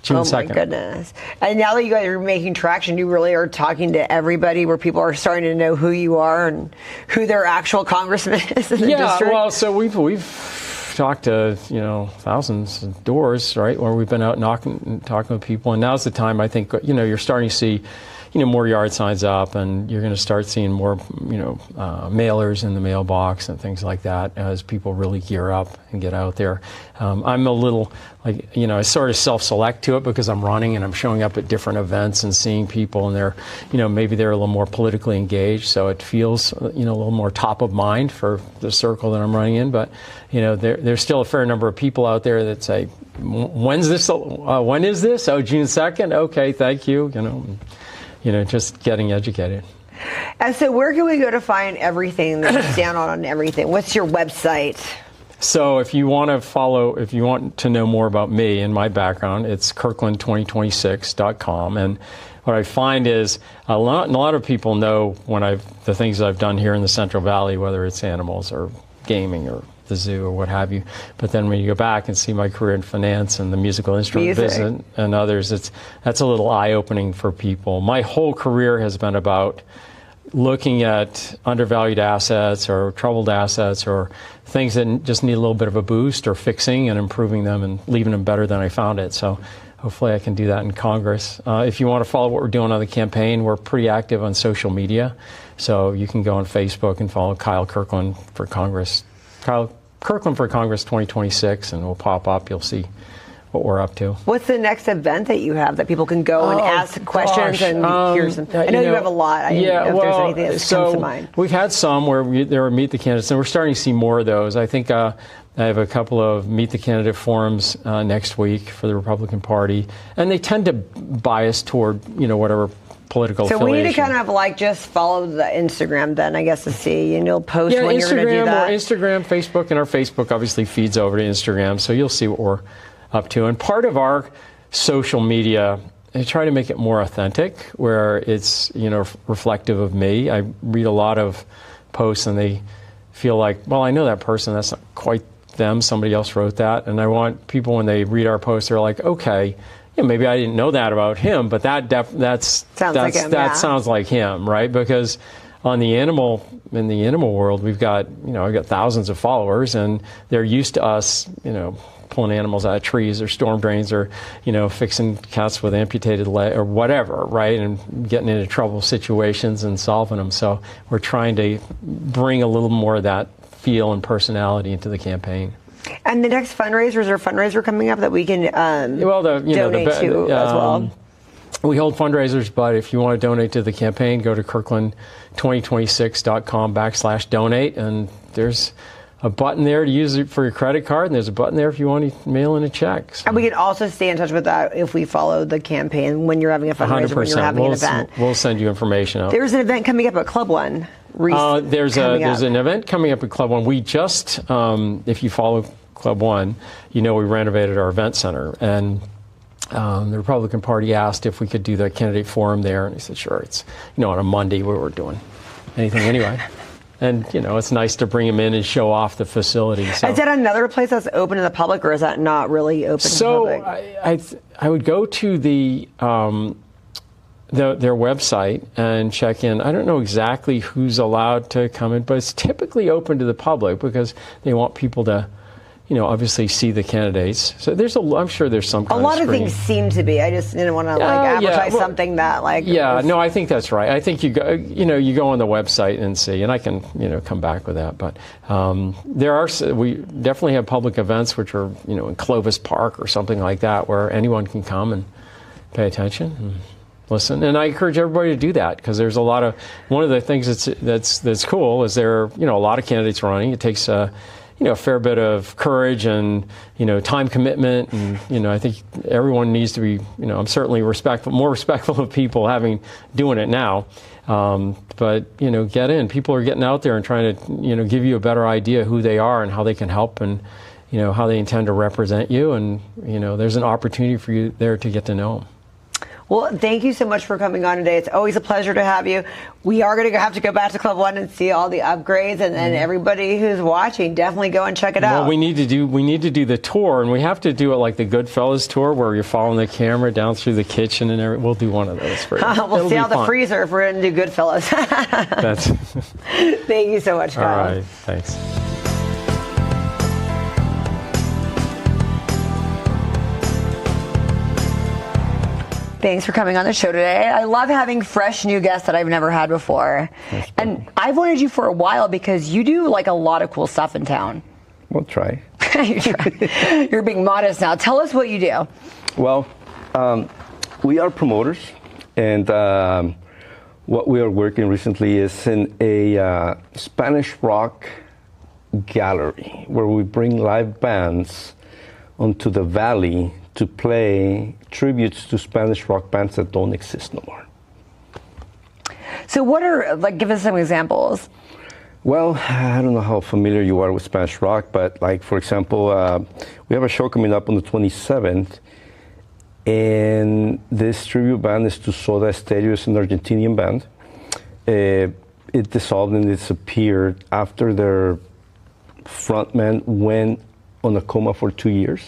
June 2nd. Oh my goodness. And now that you guys are making traction, you really are talking to everybody where people are starting to know who you are and who their actual congressman is in the district? Well, so we've talked to, thousands of doors, right, where we've been out knocking and talking with people. And now's the time, I think, you're starting to see, more yard signs up, and you're going to start seeing more, mailers in the mailbox and things like that as people really gear up and get out there. I'm a little, I sort of self-select to it because I'm running and I'm showing up at different events and seeing people, and they're, maybe they're a little more politically engaged, so it feels, a little more top of mind for the circle that I'm running in. But, there's still a fair number of people out there that say, when is this? Oh, June 2nd? Okay, thank you. Just getting educated. And so where can we go to find everything that's down on everything? What's your website? So if you want to know more about me and my background, it's Kirkland2026.com. And what I find is a lot of people know the things I've done here in the Central Valley, whether it's animals or gaming or the zoo or what have you. But then when you go back and see my career in finance and the musical instrument business and others, that's a little eye-opening for people. My whole career has been about looking at undervalued assets or troubled assets or things that just need a little bit of a boost or fixing and improving them and leaving them better than I found it. So hopefully I can do that in Congress. If you want to follow what we're doing on the campaign, we're pretty active on social media. So you can go on Facebook and follow Kyle Kirkland for Congress. Kyle Kirkland for Congress 2026, and we'll pop up. You'll see what we're up to. What's the next event that you have that people can go and ask questions and hear some? I know you have a lot. I don't know if there's anything that comes to mind. We've had some where there were Meet the Candidates, and we're starting to see more of those. I think I have a couple of Meet the Candidate forums next week for the Republican Party, and they tend to bias toward, whatever political affiliation. So we need to kind of just follow the Instagram then, I guess, to see, and you'll post when you're going to do that. Instagram, Facebook, and our Facebook obviously feeds over to Instagram, so you'll see what we're up to. And part of our social media, I try to make it more authentic, where it's, reflective of me. I read a lot of posts and they feel like, well, I know that person, that's not quite them, somebody else wrote that. And I want people, when they read our posts, they're like, okay, maybe I didn't know that about him, but that sounds like him, right? Because in the animal world, I've got thousands of followers, and they're used to us, pulling animals out of trees or storm drains, or fixing cats with amputated leg or whatever, right? And getting into trouble situations and solving them. So we're trying to bring a little more of that feel and personality into the campaign. And the next fundraiser, is there a fundraiser coming up that we can donate to as well? We hold fundraisers, but if you want to donate to the campaign, go to kirkland2026.com/donate, and there's a button there to use it for your credit card, and there's a button there if you want to mail in a check. So. And we can also stay in touch with that if we follow the campaign when you're having a fundraiser, 100%. when you're having an event. We'll send you information out. There's an event coming up at Club One. There's an event coming up at Club One. We just, if you follow Club One, we renovated our event center, and the Republican Party asked if we could do the candidate forum there, and he said, sure. It's, on a Monday where we're doing anything anyway. And, it's nice to bring them in and show off the facility. So. Is that another place that's open to the public, or is that not really open to the public? So I would go to their website and check in. I don't know exactly who's allowed to come in, but it's typically open to the public because they want people to, obviously see the candidates. So I'm sure there's some kind of a lot of things seem to be. I just didn't want to advertise something that I think that's right. I think you go, you go on the website and see, and I can, come back with that. But we definitely have public events which are, in Clovis Park or something like that, where anyone can come and pay attention and listen. And I encourage everybody to do that, because there's one of the things that's cool is there are, a lot of candidates running. It takes a fair bit of courage and, time commitment. And, I think everyone needs to be, I'm certainly more respectful of people doing it now. But, get in. People are getting out there and trying to, give you a better idea who they are and how they can help, and, how they intend to represent you. And, there's an opportunity for you there to get to know them. Well, thank you so much for coming on today. It's always a pleasure to have you. We are going to have to go back to Club One and see all the upgrades, and then everybody who's watching, definitely go and check it out. Well, we need to do the tour, and we have to do it like the Goodfellas tour, where you're following the camera down through the kitchen and everything. We'll do one of those for you. We'll see out the freezer if we're going to do Goodfellas. Thank you so much, Kyle. All right, thanks. Thanks for coming on the show today. I love having fresh new guests that I've never had before. And I've wanted you for a while because you do a lot of cool stuff in town. We'll try. You're being modest now. Tell us what you do. Well, we are promoters, and what we are working recently is in a Spanish rock gallery where we bring live bands onto the valley to play tributes to Spanish rock bands that don't exist no more. So what are, give us some examples. Well, I don't know how familiar you are with Spanish rock, but for example, we have a show coming up on the 27th, and this tribute band is to Soda Stereo. It's an Argentinian band. It dissolved and disappeared after their frontman went on a coma for 2 years.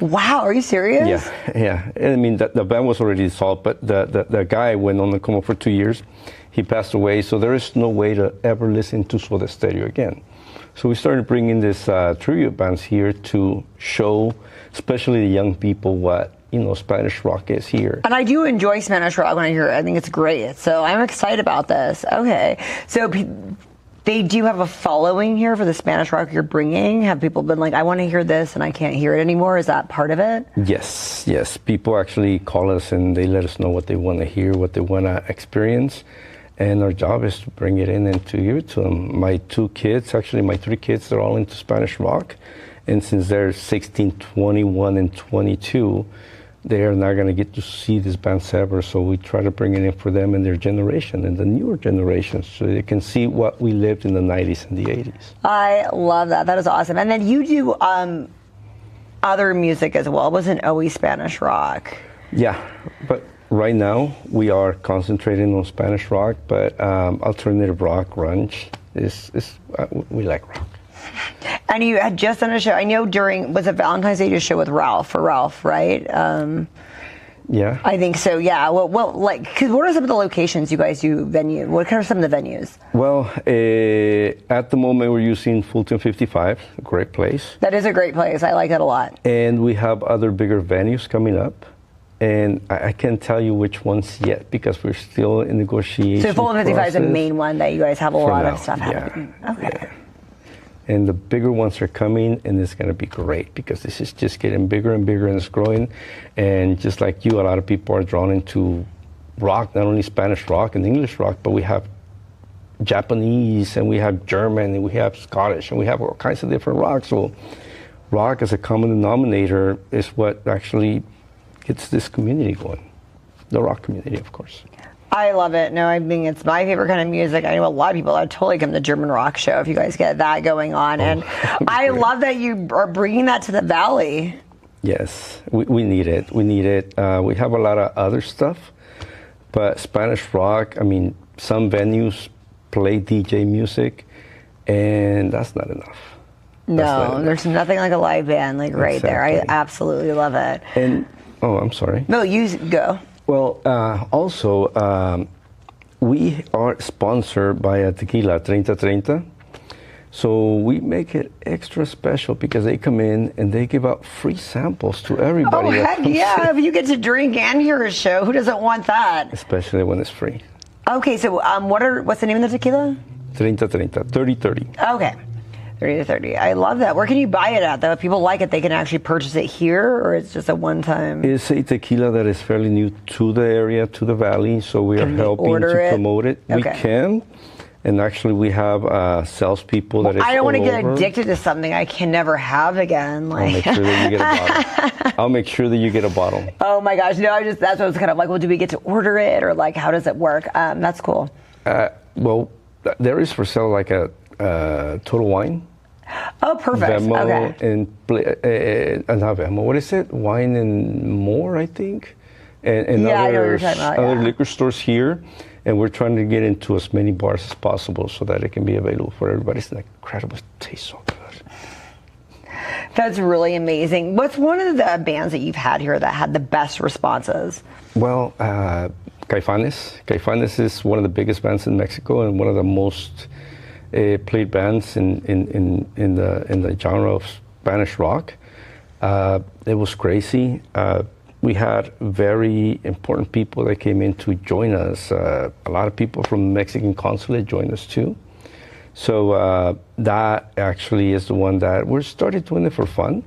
Wow, are you serious? Yeah. I mean, the band was already dissolved, but the guy went on the coma for 2 years. He passed away, so there is no way to ever listen to Soda Stereo again. So we started bringing these tribute bands here to show, especially the young people, what Spanish rock is here. And I do enjoy Spanish rock when I hear it. I think it's great. So I'm excited about this. Okay, so they do have a following here for the Spanish rock you're bringing? Have people been like, I want to hear this and I can't hear it anymore? Is that part of it? Yes. People actually call us and they let us know what they want to hear, what they want to experience. And our job is to bring it in and to give it to them. My 3 kids, they're all into Spanish rock. And since they're 16, 21, and 22, they are not going to get to see these bands ever, so we try to bring it in for them and their generation and the newer generations so they can see what we lived in the 90s and the 80s. I love that. That is awesome. And then you do other music as well. It wasn't always Spanish rock. Yeah, but right now we are concentrating on Spanish rock, but alternative rock, grunge, we like rock. And you had just done a show, I know was it Valentine's Day, you did a show with Ralph, right? Yeah. I think so, yeah. Well, cause what are some of the locations you guys do venue? What are some of the venues? Well, at the moment we're using Fulton 55, a great place. That is a great place. I like it a lot. And we have other bigger venues coming up. And I can't tell you which ones yet because we're still in negotiation. So Fulton 55 is the main one that you guys have a lot of stuff yeah, happening. Okay. Yeah. And the bigger ones are coming, and it's going to be great because this is just getting bigger and bigger, and it's growing. And just like you, a lot of people are drawn into rock, not only Spanish rock and English rock, but we have Japanese, and we have German, and we have Scottish, and we have all kinds of different rock. So rock as a common denominator is what actually gets this community going. The rock community, of course. I love it. No, I mean, it's my favorite kind of music. I know a lot of people that totally come to the German rock show if you guys get that going on. And I love that you are bringing that to the Valley. Yes, we need it. We need it. We have a lot of other stuff, but Spanish rock, I mean, some venues play DJ music, and that's not enough. No, there's nothing like a live band, like right there. I absolutely love it. And, I'm sorry. No, you go. Well, also, we are sponsored by a tequila, 3030. So we make it extra special because they come in and they give out free samples to everybody. Oh, heck yeah. If you get to drink and hear a show, who doesn't want that? Especially when it's free. Okay, so what's the name of the tequila? 3030. Okay. 30-30. I love that. Where can you buy it at, though? If people like it, they can actually purchase it here, or it's just a one-time? It's a tequila that is fairly new to the area, to the Valley, so we are helping to promote it. Okay. We can, and actually we have salespeopeople that is I don't want to get addicted to something I can never have again. I'll make sure that you get a bottle. I'll make sure that you get a bottle. Oh my goch, no, that's what I was kind of like, well, do we get to order it, or like, how does it work? That's cool. Well, there is for sale like a Total Wine. Oh, perfect. Venmo okay. And not Venmo. What is it? Wine and More, I think. And yeah, I know what you're talking about, other liquor stores here. And we're trying to get into as many bars as possible so that it can be available for everybody. It's incredible. It tastes so good. That's really amazing. What's one of the bands that you've had here that had the best responses? Well, Caifanes. Caifanes is one of the biggest bands in Mexico and one of the most played bands in the genre of Spanish rock. It was crazy. We had very important people that came in to join us. A lot of people from the Mexican consulate joined us too. So that actually is the one that we're started doing it for fun.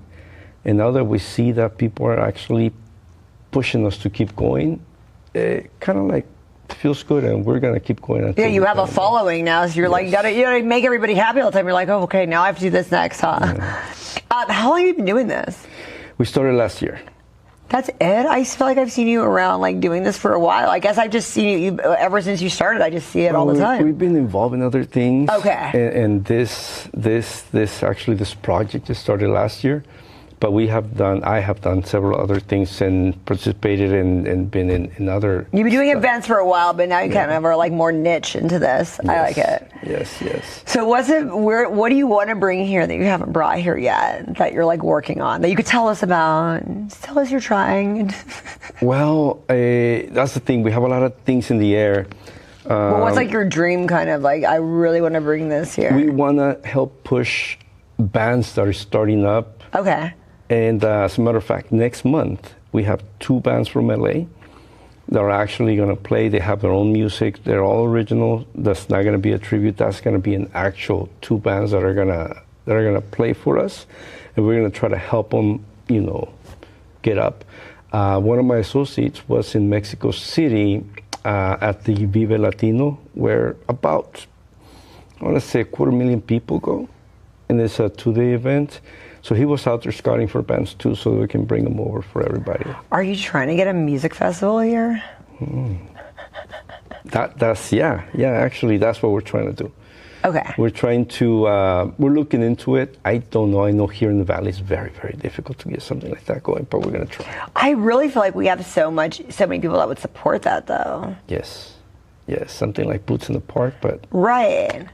And now that we see that people are actually pushing us to keep going, it kind of like feels good, and we're gonna keep going. Yeah, you have a following now, so you're like, you gotta make everybody happy all the time. You're like, oh, okay, now I have to do this next, huh? Yeah. How long have you been doing this? We started last year. That's it? I feel like I've seen you around, like, doing this for a while. I guess I've just seen you ever since you started. I just see it all the time. We've been involved in other things. Okay. And this project just started last year. But I have done several other things and participated and been in other. You've been doing events for a while, but now you kind of are like more niche into this. Yes, I like it. Yes. So what do you want to bring here that you haven't brought here yet, that you're like working on, that you could tell us about? Just tell us you're trying. Well, that's the thing. We have a lot of things in the air. Well, what's like your dream kind of like, I really want to bring this here? We want to help push bands that are starting up. Okay. And as a matter of fact, next month, we have 2 bands from LA. They're actually going to play. They have their own music. They're all original. That's not going to be a tribute. That's going to be an actual two bands that are gonna play for us, and we're going to try to help them, get up. One of my associates was in Mexico City at the Vive Latino, where about, I want to say, 250,000 people go, and it's a 2-day event. So he was out there scouting for bands too, so we can bring them over for everybody. Are you trying to get a music festival here? Actually, that's what we're trying to do. Okay. We're trying to, we're looking into it. I don't know. I know here in the Valley it's very, very difficult to get something like that going, but we're going to try. I really feel like we have so many people that would support that, though. Yes, something like Boots in the Park, but. Right.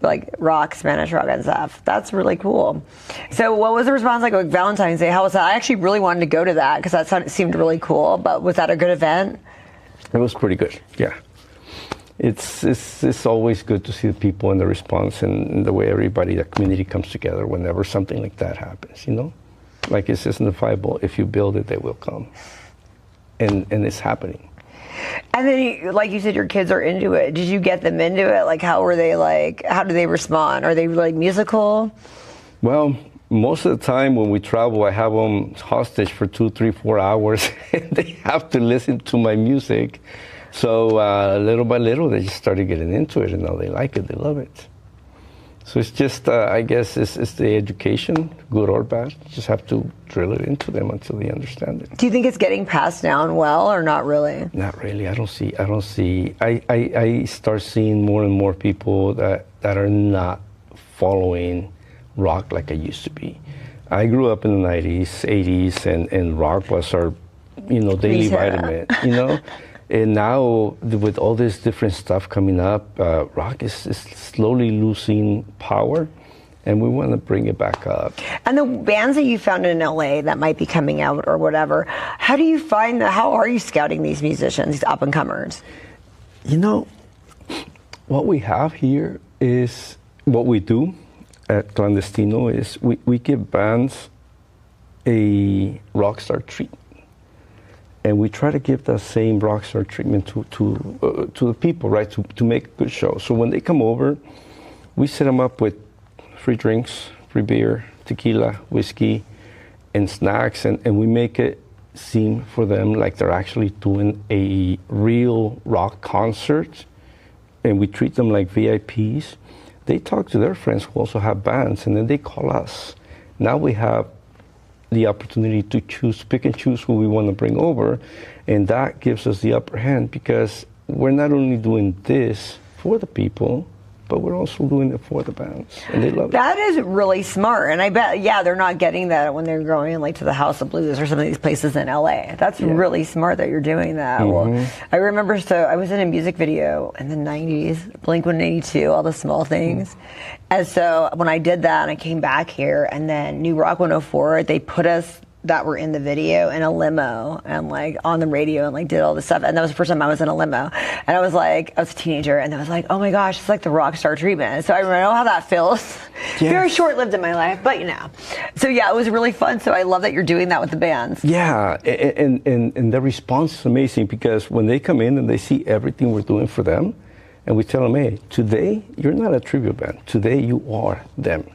Like rock, Spanish rock and stuff. That's really cool. So what was the response like Valentine's Day? How was that? I actually really wanted to go to that because that seemed really cool, but was that a good event? It was pretty good, yeah. It's always good to see the people and the response and the way everybody, the community comes together whenever something like that happens, Like it says in the Bible, if you build it, they will come. And it's happening. And then, like you said, your kids are into it. Did you get them into it? Like, how were they like, how do they respond? Are they like musical? Well, most of the time when we travel, I have them hostage for 2, 3, 4 hours, and they have to listen to my music. So little by little, they just started getting into it, and now they like it, they love it. So it's just, I guess, it's the education, good or bad. You just have to drill it into them until they understand it. Do you think it's getting passed down well, or not really? Not really. I start seeing more and more people that are not following rock like I used to be. I grew up in the 90s, 80s, and rock was our, daily vitamin, And now, with all this different stuff coming up, rock is slowly losing power, and we want to bring it back up. And the bands that you found in LA that might be coming out or whatever, how do you find how are you scouting these musicians, these up-and-comers? What we have here is, what we do at Clandestino is we give bands a rock star treatment. And we try to give that same rock star treatment to the people, right? To make a good show. So when they come over, we set them up with free drinks, free beer, tequila, whiskey, and snacks, and we make it seem for them like they're actually doing a real rock concert, and we treat them like VIPs. They talk to their friends who also have bands, and then they call us. Now we have the opportunity to pick and choose who we want to bring over, and that gives us the upper hand because we're not only doing this for the people, but we're also doing it for the bands, and they love it. That is really smart, and I bet, they're not getting that when they're going like to the House of Blues or some of these places in LA. That's really smart that you're doing that. Mm-hmm. Well, I remember, I was in a music video in the 90s, Blink-182, all the small things. Mm-hmm. And so when I did that and I came back here, and then New Rock 104, they put us that were in the video in a limo and like on the radio and like did all this stuff. And that was the first time I was in a limo. And I was a teenager, and I was like, oh my gosh, it's like the rock star treatment. So I know how that feels. Yes. Very short-lived in my life, but So it was really fun. So I love that you're doing that with the bands. Yeah, and the response is amazing because when they come in and they see everything we're doing for them, and we tell them, hey, today you're not a tribute band. Today you are them.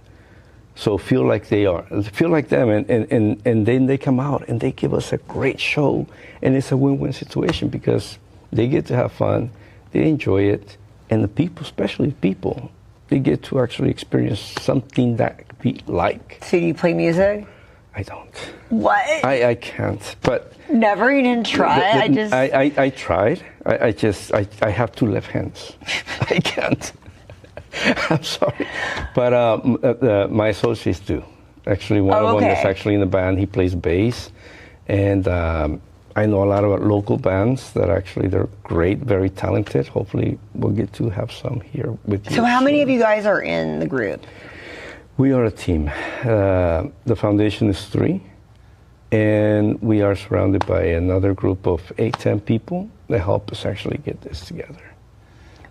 So feel like they are. Feel like them, and then they come out and they give us a great show, and it's a win-win situation because they get to have fun, they enjoy it, and the people, especially people, they get to actually experience something that we like. So do you play music? I don't. What? I can't, but... Never? You didn't try? I tried. I have 2 left hands. I can't. I'm sorry. But my associates do. Actually, one of them is actually in the band. He plays bass. And I know a lot of local bands that actually, they're great, very talented. Hopefully, we'll get to have some here with you. So how many of you guys are in the group? We are a team. The foundation is 3. And we are surrounded by another group of 8, 10 people that help us actually get this together.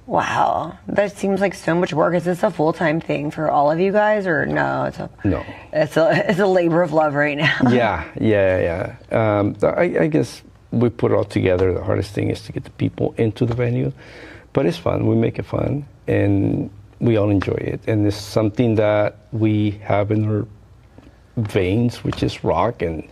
Wow, that seems like so much work. Is this a full-time thing for all of you guys, or no? No. It's a labor of love right now. Yeah. I guess we put it all together. The hardest thing is to get the people into the venue, but it's fun. We make it fun, and we all enjoy it. And it's something that we have in our veins, which is rock, and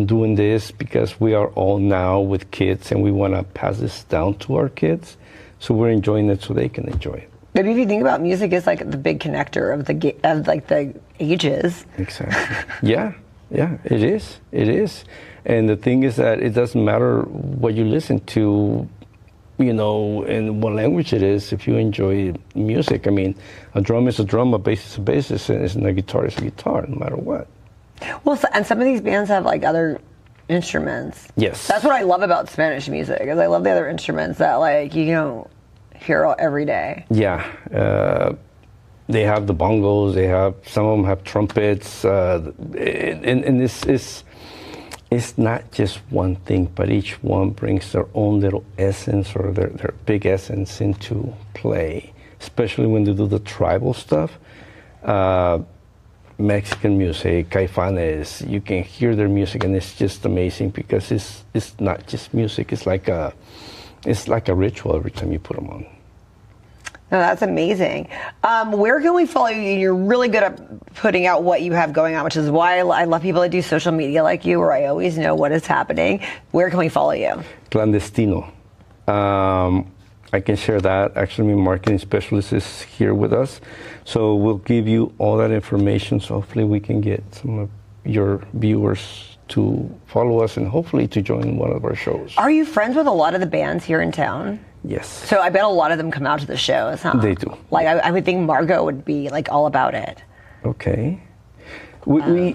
doing this because we are all now with kids, and we want to pass this down to our kids. So we're enjoying it so they can enjoy it. But if you think about music, it's like the big connector of the ages. Exactly. Yeah, it is. It is. And the thing is that it doesn't matter what you listen to, you know, and what language it is. If you enjoy music, I mean, a drum is a drum, a bass is a bass, and a guitar is a guitar, no matter what. Well, and some of these bands have like other instruments. Yes. That's what I love about Spanish music, is I love the other instruments that like you don't hear every day. Yeah. They have the bongos. They have, some of them have trumpets, and this is, it's not just one thing, but each one brings their own little essence or their big essence into play, especially when they do the tribal stuff. Mexican music, Caifanes, you can hear their music, and it's just amazing because it's not just music, it's like a ritual every time you put them on. No, that's amazing. Where can we follow you? You're really good at putting out what you have going on, which is why I love people that do social media like you, where I always know what is happening. Where can we follow you? Clandestino. I can share that. Actually, my marketing specialist is here with us. So we'll give you all that information. So hopefully we can get some of your viewers to follow us and hopefully to join one of our shows. Are you friends with a lot of the bands here in town? Yes. So I bet a lot of them come out to the shows, huh? They do. Like I would think Margot would be like all about it. Okay. We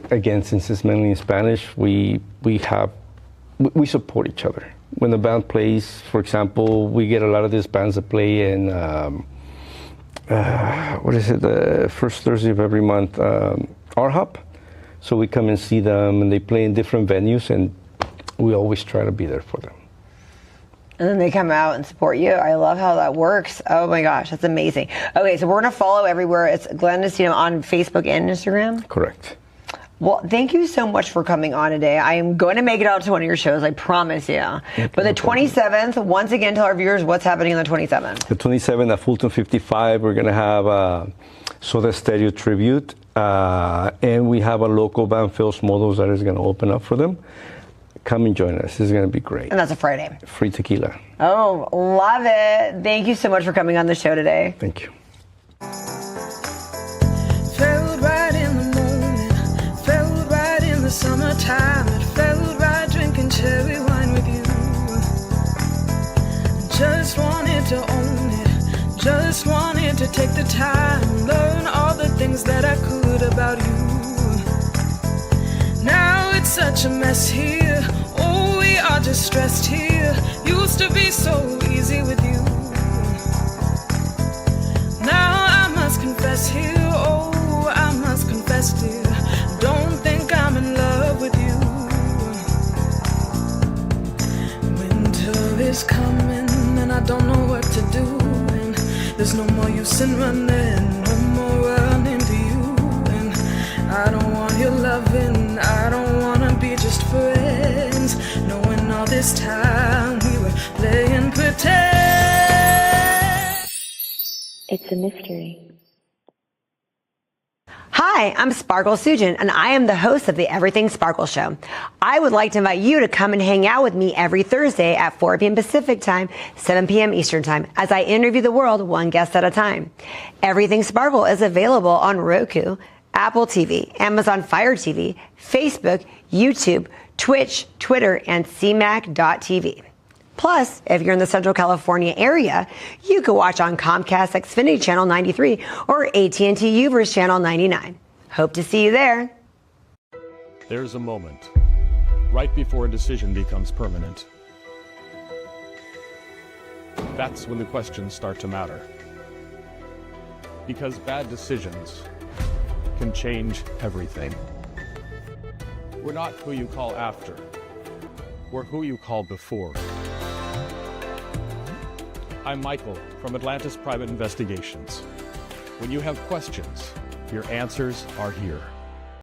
again, since it's mainly in Spanish, we support each other. When the band plays, for example, we get a lot of these bands that play in the first Thursday of every month, RHOP. So we come and see them, and they play in different venues, and we always try to be there for them. And then they come out and support you. I love how that works. Oh my gosh, that's amazing. Okay, so we're gonna follow everywhere. It's Clandestino on Facebook and Instagram? Correct. Well, thank you so much for coming on today. I am going to make it out to one of your shows, I promise you. But the 27th, once again, tell our viewers what's happening on the 27th. The 27th at Fulton 55, we're going to have a Soda Stereo tribute. And we have a local band, Phil's Models, that is going to open up for them. Come and join us. This is going to be great. And that's a Friday. Free tequila. Oh, love it. Thank you so much for coming on the show today. Thank you. Felt right in the moment, felt right in the summertime. It felt right drinking cherry wine with you. Just wanted to own it, just wanted to take the time, learn all the things that I could about you. Now it's such a mess here, oh we are just stressed here. Used to be so easy with you. Now I must confess here, oh I must confess dear, don't think I'm in love with you. Winter is coming and I don't know what to do, and there's no more use in running, no more running to you. And I don't want your loving, I don't wanna be just friends, knowing all this time we were playing pretend. It's a mystery. Hi, I'm Sparkle Sujin, and I am the host of the Everything Sparkle Show. I would like to invite you to come and hang out with me every Thursday at 4 p.m. Pacific Time, 7 p.m. Eastern Time, as I interview the world one guest at a time. Everything Sparkle is available on Roku, Apple TV, Amazon Fire TV, Facebook, YouTube, Twitch, Twitter, and CMAC.tv. Plus, if you're in the Central California area, you can watch on Comcast Xfinity Channel 93 or AT&T Uverse Channel 99. Hope to see you there. There's a moment, right before a decision becomes permanent. That's when the questions start to matter. Because bad decisions can change everything. We're not who you call after. We're who you call before. I'm Michael from Atlantis Private Investigations. When you have questions, your answers are here.